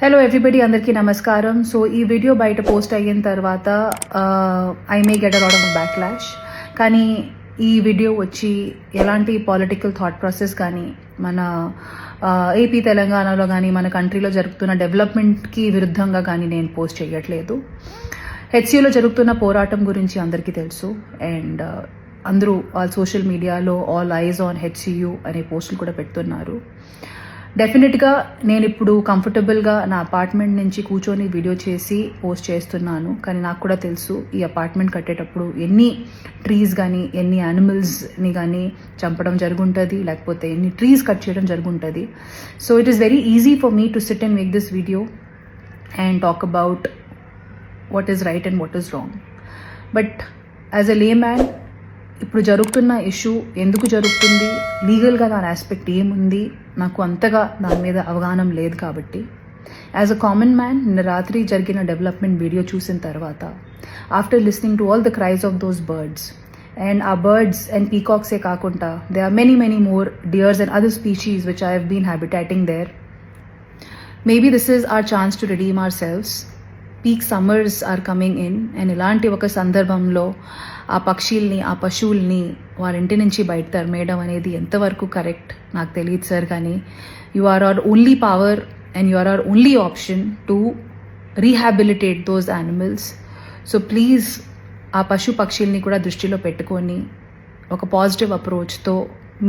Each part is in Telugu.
హలో ఎవ్రీబడి, అందరికీ నమస్కారం. సో ఈ వీడియో బయట పోస్ట్ అయిన తర్వాత I may get a lot of backlash. కానీ ఈ వీడియో వచ్చి ఎలాంటి పొలిటికల్ థాట్ ప్రాసెస్ కానీ మన ఏపీ తెలంగాణలో కానీ మన కంట్రీలో జరుగుతున్న డెవలప్మెంట్కి విరుద్ధంగా కానీ నేను పోస్ట్ చేయట్లేదు. హెచ్సియూలో జరుగుతున్న పోరాటం గురించి అందరికీ తెలుసు. అండ్ అందరూ ఆల్ సోషల్ మీడియాలో ఆల్ ఐజ్ ఆన్ హెచ్సియూ అనే పోస్టులు కూడా పెడుతున్నారు. డెఫినెట్గా నేను ఇప్పుడు కంఫర్టబుల్గా నా అపార్ట్మెంట్ నుంచి కూర్చొని వీడియో చేసి పోస్ట్ చేస్తున్నాను. కానీ నాకు కూడా తెలుసు ఈ అపార్ట్మెంట్ కట్టేటప్పుడు ఎన్ని ట్రీస్ కానీ ఎన్ని యానిమల్స్ని కానీ చంపడం జరుగుంటుంది, లేకపోతే ఎన్ని ట్రీస్ కట్ చేయడం జరుగుంటుంది. So it is very easy for me to sit and make this video and talk about what is right and what is wrong. But as a layman ఇప్పుడు జరుగుతున్న ఇష్యూ ఎందుకు జరుగుతుంది, లీగల్గా దాని ఆస్పెక్ట్ ఏముంది, నాకు అంతగా దాని మీద అవగాహన లేదు. కాబట్టి యాజ్ అ కామన్ మ్యాన్ నిన్న రాత్రి జరిగిన డెవలప్మెంట్ వీడియో చూసిన తర్వాత after listening to all the cries of those birds and ఆ బర్డ్స్ అండ్ పీకాక్సే కాకుండా they are many more deers and other species which I have been habitating there. Maybe this is our chance to redeem ourselves. Peak summers are coming in and ఇలాంటి ఒక సందర్భంలో ఆ పక్షుల్ని ఆ పశువుల్ని వాళ్ళ ఇంటి నుంచి బయట తరిమేయడం అనేది ఎంతవరకు కరెక్ట్ నాకు తెలియదు సార్. కానీ you are our only power and you are our only option to rehabilitate those animals. So please ఆ పక్షుల్ని కూడా దృష్టిలో పెట్టుకొని ఒక పాజిటివ్ అప్రోచ్తో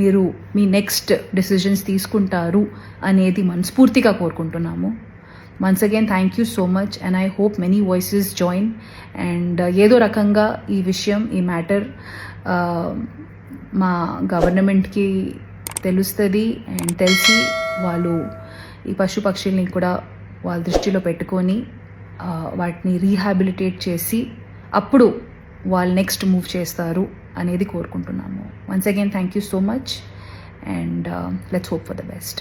మీరు మీ నెక్స్ట్ డెసిజన్స్ తీసుకుంటారు అనేది మనస్ఫూర్తిగా కోరుకుంటున్నాము. Once again, thank you so much and I hope many voices join and ఏదో రకంగా ఈ విషయం ఈ మ్యాటర్ మా గవర్నమెంట్కి తెలుస్తుంది అండ్ తెలిసి వాళ్ళు ఈ పక్షుల్ని కూడా వాళ్ళ దృష్టిలో పెట్టుకొని వాటిని రీహాబిలిటేట్ చేసి అప్పుడు వాళ్ళు నెక్స్ట్ మూవ్ చేస్తారు అనేది కోరుకుంటున్నాము. Once again, thank you so much and let's hope for the best.